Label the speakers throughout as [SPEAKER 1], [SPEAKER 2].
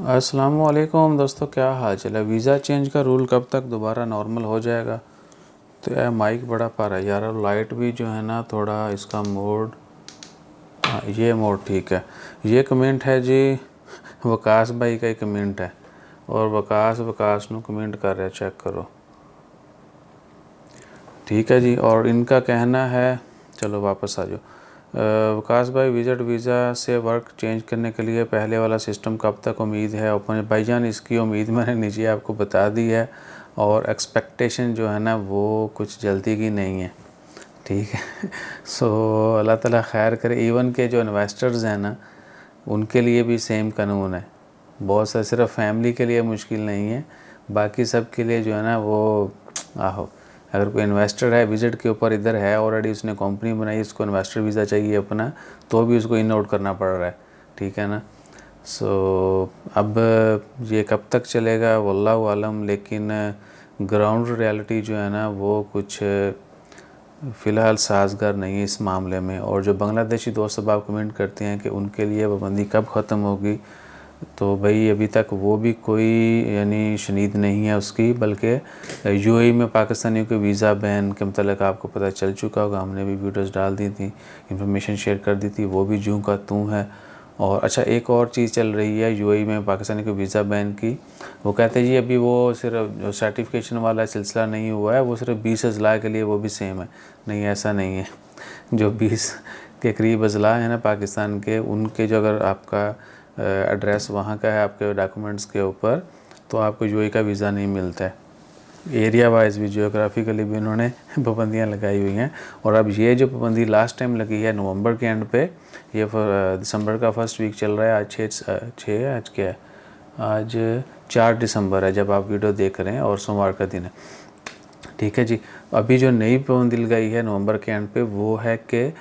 [SPEAKER 1] अस्सलामुअलैकुम दोस्तों, क्या हाल चाल है। वीज़ा चेंज का रूल कब तक दोबारा नॉर्मल हो जाएगा। तो यार माइक बड़ा पा रहा है यार, लाइट भी जो है ना थोड़ा इसका मोड, हाँ ये मोड ठीक है। ये कमेंट है जी वकास भाई का ही कमेंट है और वकास नु कमेंट कर रहे हैं, चेक करो। ठीक है जी, और इनका कहना है, चलो वापस आ जाओ। वकास भाई, विजिट वीज़ा से वर्क चेंज करने के लिए पहले वाला सिस्टम कब तक उम्मीद है। और भाईजान इसकी उम्मीद मैंने नीचे आपको बता दी है और एक्सपेक्टेशन जो है ना वो कुछ जल्दी की नहीं है, ठीक है। सो अल्लाह ताला खैर करे। इवन के जो इन्वेस्टर्स हैं ना उनके लिए भी सेम कानून है। बहुत सा सिर्फ फैमिली के लिए मुश्किल नहीं है, बाकी सब के लिए जो है ना वो आहो। अगर कोई इन्वेस्टर है विज़िट के ऊपर इधर है ऑलरेडी, उसने कंपनी बनाई, उसको इन्वेस्टर वीज़ा चाहिए अपना, तो भी उसको इन आउट करना पड़ रहा है, ठीक है ना। सो अब ये कब तक चलेगा वल्लाहु आलम, लेकिन ग्राउंड रियलिटी जो है ना वो कुछ फ़िलहाल साजगार नहीं है इस मामले में। और जो बांग्लादेशी दोस्त अब आप कमेंट करते हैं कि उनके लिए पाबंदी कब ख़त्म होगी, तो भाई अभी तक वो भी कोई यानी शनीद नहीं है उसकी, बल्कि यूएई में पाकिस्तानियों के वीज़ा बैन के मतलब आपको पता चल चुका होगा, हमने भी वीडियोस डाल दी थी, इंफॉर्मेशन शेयर कर दी थी, वो भी जूं का तूं है। और अच्छा एक और चीज़ चल रही है यूएई में पाकिस्तानी के वीज़ा बैन की। वो कहते हैं जी अभी वो सिर्फ जो सर्टिफिकेशन वाला सिलसिला नहीं हुआ है, वो सिर्फ 20 अजला के लिए वो भी सेम है। नहीं, ऐसा नहीं है। जो 20 के करीब अजला है ना पाकिस्तान के, उनके जो अगर आपका एड्रेस वहाँ का है आपके डॉक्यूमेंट्स के ऊपर, तो आपको यूएई का वीज़ा नहीं मिलता है। एरिया वाइज भी जियोग्राफिकली भी उन्होंने पाबंदियाँ लगाई हुई हैं। और अब ये जो पाबंदी लास्ट टाइम लगी है नवंबर के एंड पे, ये दिसंबर का फर्स्ट वीक चल रहा है। आज छः आज क्या है, आज 4 दिसंबर है जब आप वीडियो देख रहे हैं, और सोमवार का दिन है, ठीक है जी। अभी जो नई पाबंदी लगाई है नवंबर के एंड पे, वो है कि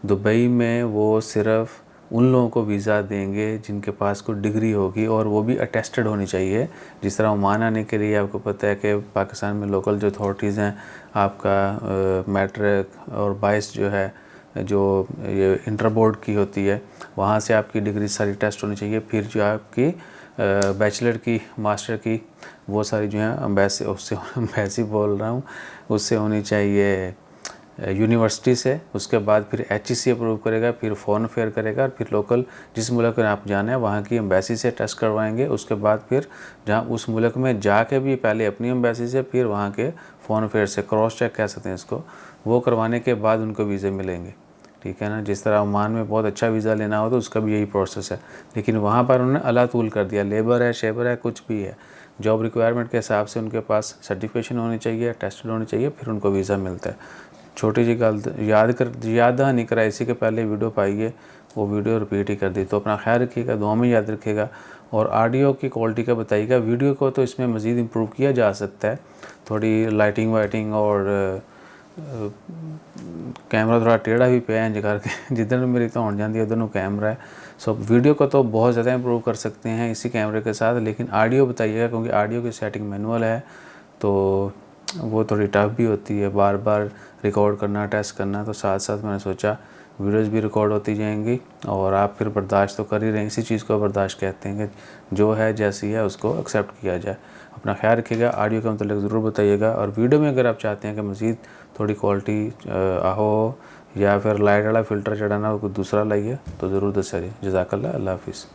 [SPEAKER 1] दुबई में वो सिर्फ उन लोगों को वीज़ा देंगे जिनके पास कोई डिग्री होगी, और वो भी अटेस्टेड होनी चाहिए। जिस तरह ओमान आने के लिए आपको पता है कि पाकिस्तान में लोकल जो अथॉरिटीज़ हैं, आपका मैट्रिक और 22 जो है, जो ये इंटर बोर्ड की होती है, वहाँ से आपकी डिग्री सारी टेस्ट होनी चाहिए। फिर जो आपकी बैचलर की, मास्टर की, वो सारी जो है अम्बेसी, उससे अम्बेसी बोल रहा हूँ, उससे होनी चाहिए यूनिवर्सिटी से। उसके बाद फिर एचईसी अप्रूव करेगा, फिर फॉरेन अफेयर करेगा, और फिर लोकल जिस मुल्क में आप जाना है वहाँ की एम्बेसी से टेस्ट करवाएंगे। उसके बाद फिर जहाँ उस मुल्क में जाके भी पहले अपनी एम्बेसी से, फिर वहाँ के फॉरेन अफेयर से क्रॉस चेक कह सकते हैं इसको, वो करवाने के बाद उनको वीज़े मिलेंगे, ठीक है ना। जिस तरह ओमान में बहुत अच्छा वीज़ा लेना हो तो उसका भी यही प्रोसेस है, लेकिन वहाँ पर उन्होंने अला तूल कर दिया। लेबर है, शेबर है, कुछ भी है, जॉब रिक्वायरमेंट के हिसाब से उनके पास सर्टिफिकेशन होनी चाहिए, टेस्टेड होनी चाहिए, फिर उनको वीज़ा मिलता है। छोटी जी गल याद नहीं करा, इसी के पहले वीडियो पाई है, वो वीडियो रिपीट ही कर दी। तो अपना ख्याल रखिएगा, दुआ में याद रखिएगा। और ऑडियो की क्वालिटी का बताइएगा। वीडियो को तो इसमें मज़ीद इम्प्रूव किया जा सकता है, थोड़ी लाइटिंग वाइटिंग, और कैमरा थोड़ा टेढ़ा भी पे इंज करके जिधर मेरी तो होने जाती है उधर कैमरा है। सो वीडियो को तो बहुत ज़्यादा इम्प्रूव कर सकते हैं इसी कैमरे के साथ, लेकिन ऑडियो बताइएगा, क्योंकि ऑडियो की सेटिंग मैनुअल है तो वो थोड़ी टफ भी होती है, बार बार रिकॉर्ड करना, टेस्ट करना। तो साथ साथ मैंने सोचा वीडियोस भी रिकॉर्ड होती जाएंगी, और आप फिर बर्दाश्त तो कर ही रहे हैं। इसी चीज़ को बर्दाश्त कहते हैं कि जो है जैसी है उसको एक्सेप्ट किया जाए। अपना ख्याल रखिएगा, ऑडियो के मतलब ज़रूर बताइएगा। और वीडियो में अगर आप चाहते हैं कि मज़ीद थोड़ी क्वालिटी हो, या फिर लाइट वाला फ़िल्टर चढ़ाना हो, कोई दूसरा लाइए तो ज़रूर दसाइए। जज़ाकल्लाह, अल्लाह हाफिज़।